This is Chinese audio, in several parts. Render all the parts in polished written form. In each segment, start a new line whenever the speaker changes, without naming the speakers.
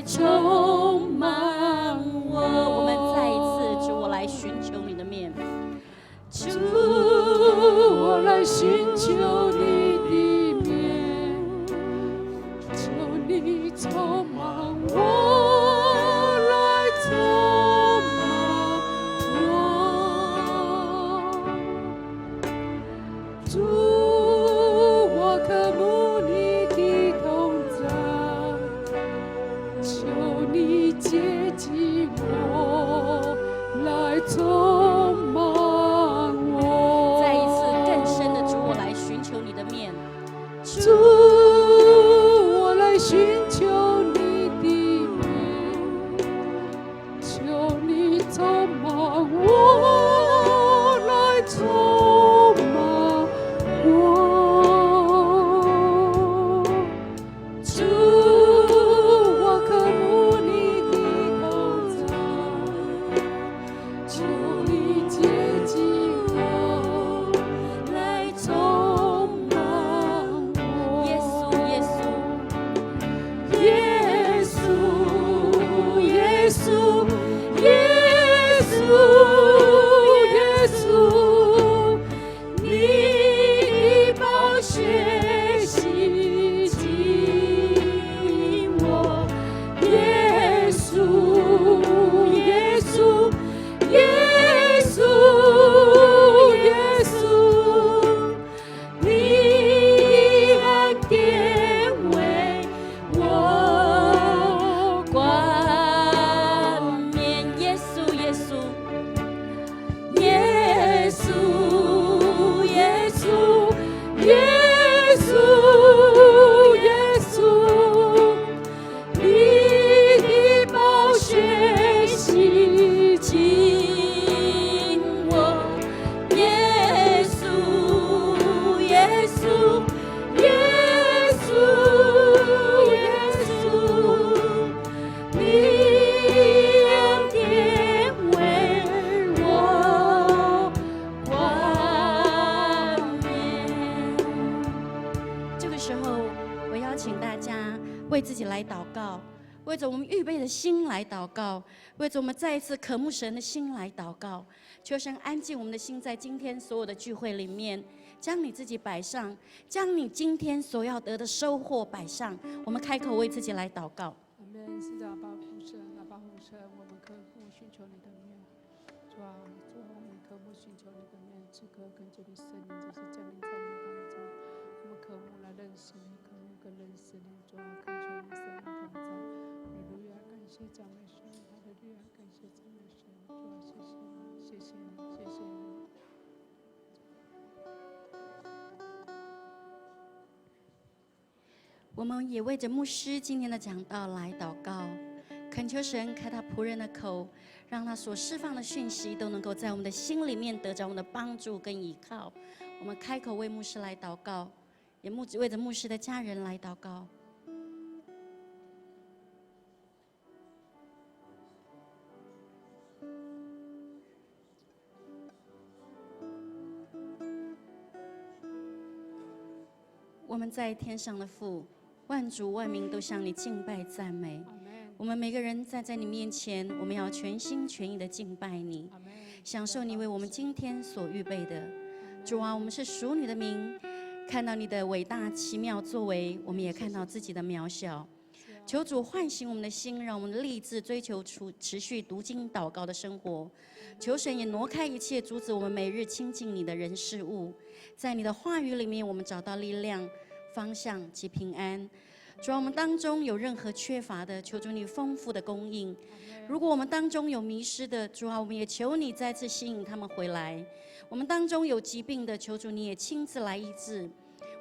充满我。我们再一次，主，我来寻求你的面。主，我来寻求你的面，求你充满我，来充满我。主，我渴慕你的同在，求你接近我，来充满。主，我来寻求你的面，求你充满我，来充满我。主，我渴慕你的同在，求你接近我，来充满。耶稣，耶稣，耶稣，耶稣，耶稣，你的宝血洗净我。耶稣，耶稣，耶稣，耶稣，你恩典为我冠冕。耶稣，耶稣，耶稣，耶稣，耶稣，耶稣，你的宝血洗净我。耶稣，耶稣，耶稣，耶稣，你恩典为我冠冕。这个时候，我邀请大家为自己来祷告，为着我们预备的心来祷告，为着我们再一次渴慕神的心来祷告。求神安静我们的心，在今天所有的聚会里面，将你自己摆上，将你今天所要得的收获摆上。我们开口为自己来祷告。
阿门。是的，阿爸父神，阿爸父神，我们渴慕寻求你的面。主啊，主啊，我们渴慕寻求你的面，此刻跟这里圣灵就是降临在我们当中。我们渴慕来认识你，渴慕更认识你。主啊，恳求你圣灵同在。哈利路亚，感谢赞美神，哈利路亚，感谢赞美神。主啊，谢谢你，谢谢你，谢谢你。
我们也为着牧师今天的讲道来祷告，恳求神开他仆人的口，让他所释放的讯息都能够在我们的心里面得着我们的帮助跟依靠。我们开口为牧师来祷告，也为着牧师的家人来祷告。我们在天上的父，万主万民都向你敬拜赞美。我们每个人站在你面前，我们要全心全意的敬拜你，享受你为我们今天所预备的。主啊，我们是属你的名，看到你的伟大奇妙作为，我们也看到自己的渺小。求主唤醒我们的心，让我们立志追求持续读经祷告的生活。求神也挪开一切阻止我们每日亲近你的人事物，在你的话语里面，我们找到力量、方向及平安。主啊，我们当中有任何缺乏的，求主你丰富的供应。如果我们当中有迷失的，主啊，我们也求你再次吸引他们回来。我们当中有疾病的，求主你也亲自来医治。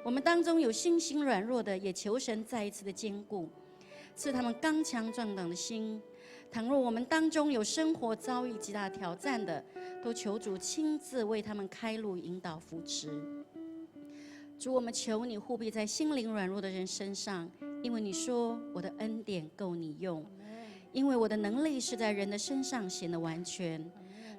我们当中有心软弱的，也求神再一次的坚固，赐他们刚强壮胆的心。倘若我们当中有生活遭遇极大挑战的，都求主亲自为他们开路、引导、扶持。主，我们求你护庇在心灵软弱的人身上，因为你说我的恩典够你用，因为我的能力是在人的身上显得完全。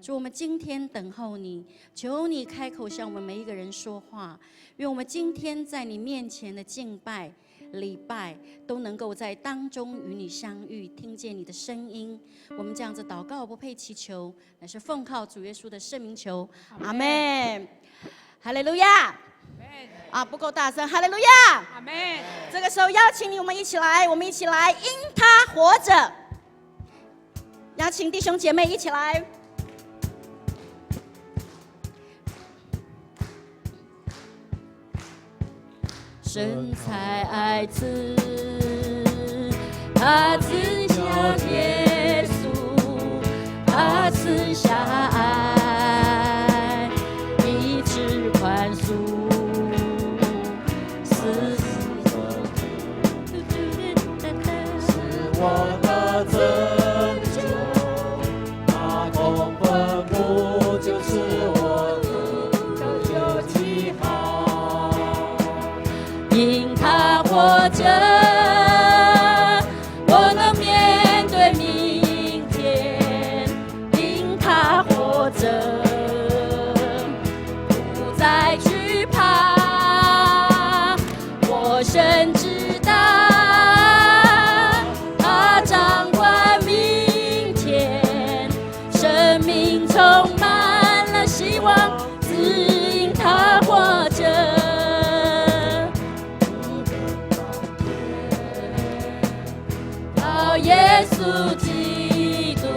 主，我们今天等候你，求你开口向我们每一个人说话。愿我们今天在你面前的敬拜，礼拜，都能够在当中与你相遇，听见你的声音。我们这样子祷告，不配祈求，乃是奉靠主耶稣的圣名求，阿们。哈利路亚！不够大声，哈利路亚！
阿们。
这个时候邀请你，我们一起来，因他活着。邀请弟兄姐妹一起来。神才爱子，他赐下耶稣，他赐下爱，以致宽恕，是
我的拯救，他供奉不就是我的记号，
因他活着，我能面对明天。因他活着，不再惧怕。我深知道，他掌管明天，生命充满了希望，只因他活着。耶稣基督，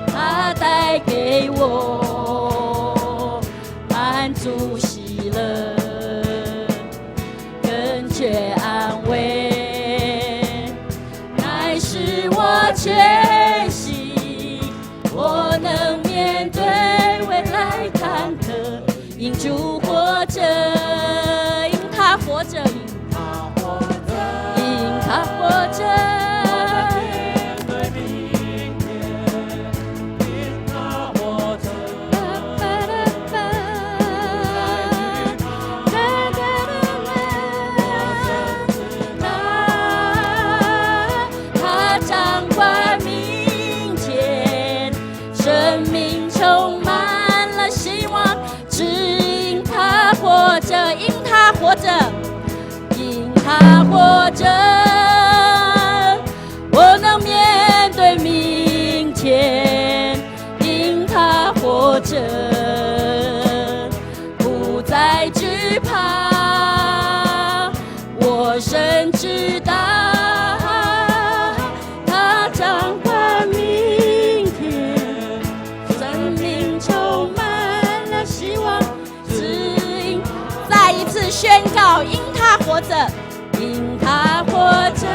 他带给我满足喜乐，更觉安慰，乃是我全息。我能面对未来坎坷，因主活着，因他活着，因他活着。生命充满了希望，只因他活着，因他活着，因他活着，我能面对明天。因他活着，不再惧怕。我深知道，他掌管明天。充满了希望，只因再一次宣告，因他活着，因他活着，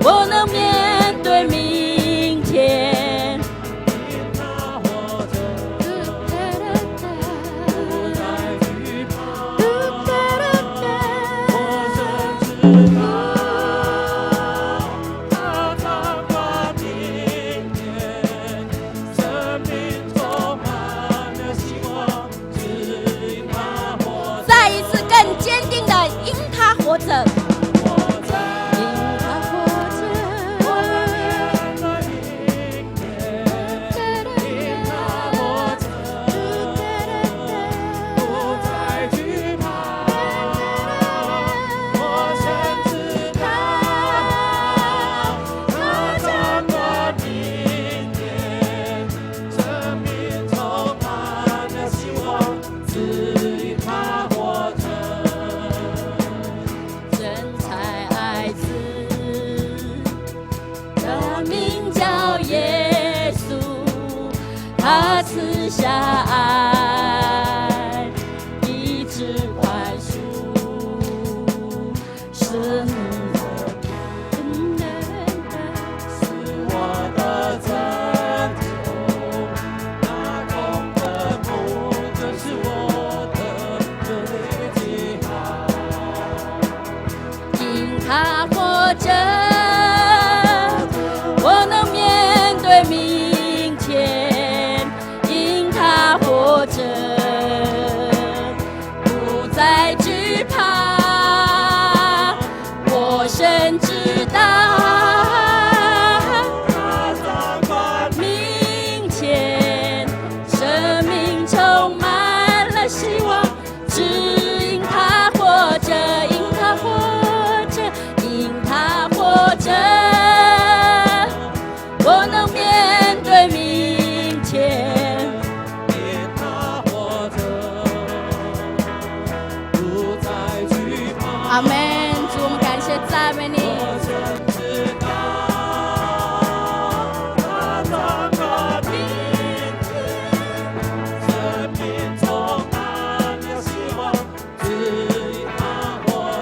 我能面对明天。
因他活着，不再惧怕。我深知道，他掌管明天。生命充满了希望，只因他活着。
再一次更坚定的，因他活着。他赐下爱，以致宽恕，是
我的拯救，那供奉不就是我的记号，
因他活着，我能面对明天。他活着，不再惧怕。我深知道，
他掌管
明天，生命充满了希望，只因他活着，因赞美你。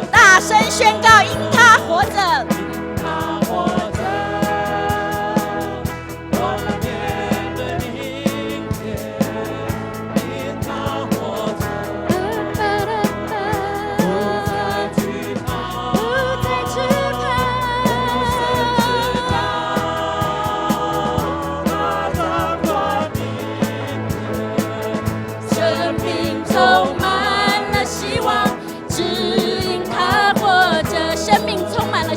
大声宣告，因他活着。生命充满了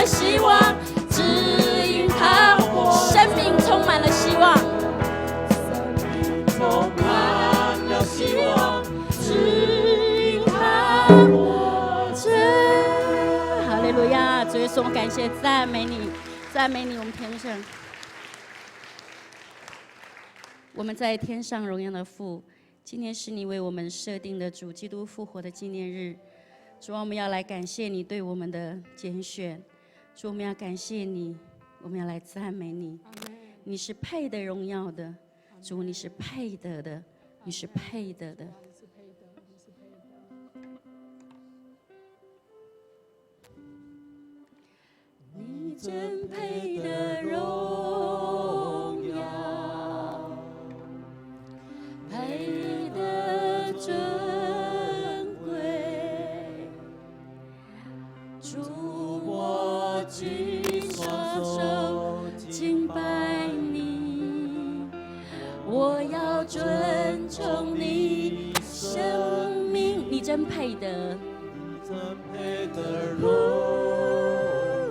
希望，只因他活。生命充满了希望，生命充满了希望，只因他活着。哈利路亚！主耶稣，我感谢赞美你，赞美你，我们天上，我们在天上荣耀的父，今天是你为我们设定的主基督复活的纪念日。主啊，我们要来感谢你对我们的拣选。主，我们要感谢你，我们要来赞美你。你是配得荣耀的，主，你是配得的，你是配得的。你真配得荣耀，配得尊贵。主，我举双手敬拜你，我要尊崇你生命。你真配得，你真配得荣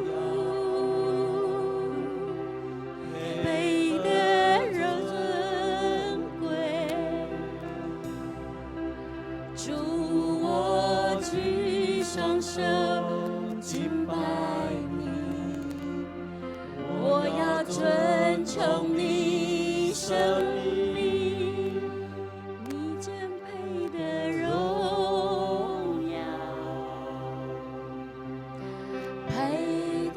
耀，配得尊贵。主，我举双手敬拜你，我要尊崇你生命，你真配得荣耀，配得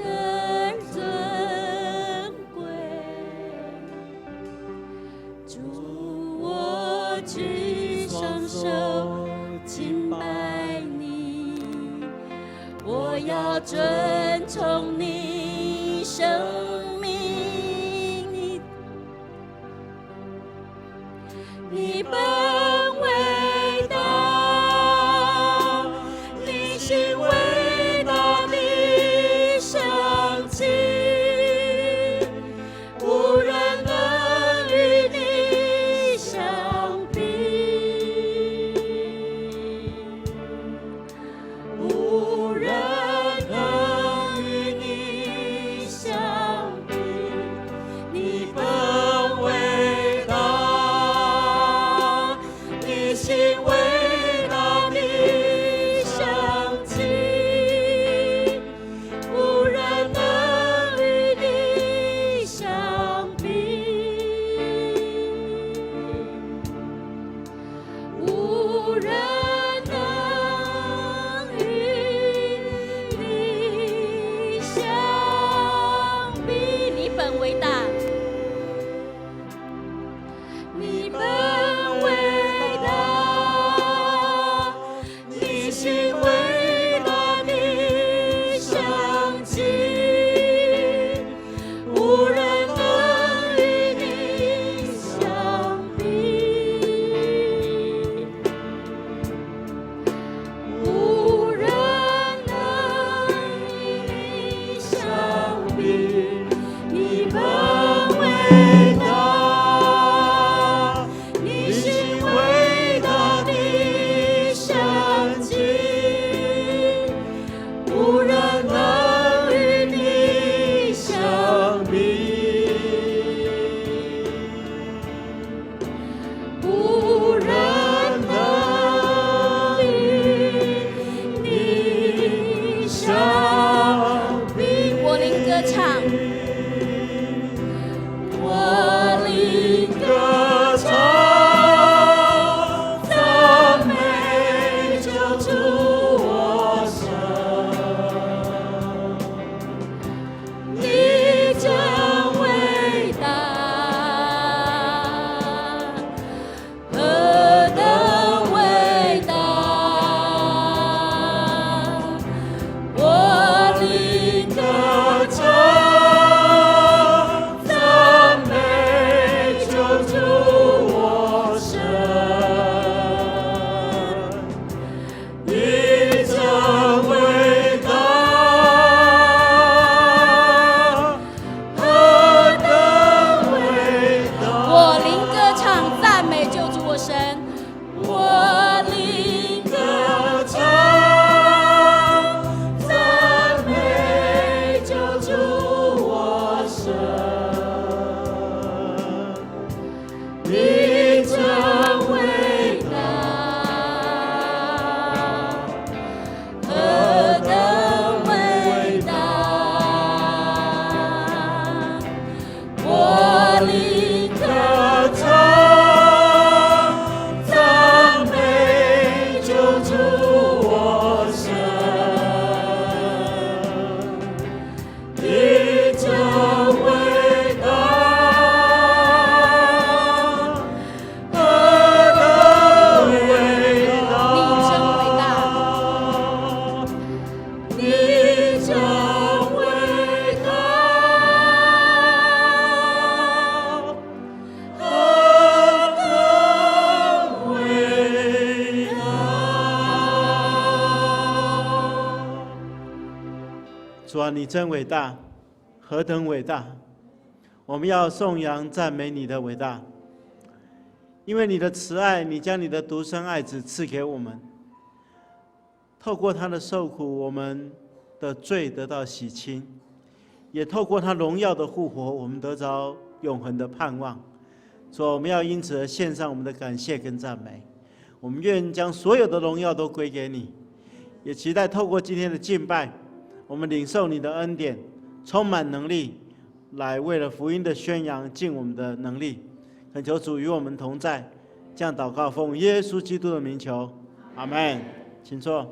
尊贵。主，我举双手敬拜你，我要尊崇你生命，你本伟大，你行伟大的神迹，无人能与你相比，无人能与你相比，你本伟大，你行伟大的神迹，无人能与你相比，无人能与你相比。你本伟大，你本伟大，你行伟大的神迹，无人能与你相比，无人能与你相比。你本伟大，你行伟大的神迹，无人能与你相比，无人能与你相比。我灵歌唱。我
主啊，你真伟大，何等伟大！我们要颂扬赞美你的伟大，因为你的慈爱，你将你的独生爱子赐给我们。透过他的受苦，我们的罪得到洗清，也透过他荣耀的复活，我们得着永恒的盼望。主啊，我们要因此而献上我们的感谢跟赞美。我们愿将所有的荣耀都归给你，也期待透过今天的敬拜，我们领受你的恩典，充满能力，来为了福音的宣扬尽我们的能力。恳求主与我们同在，这样祷告奉耶稣基督的名求，阿们。请坐。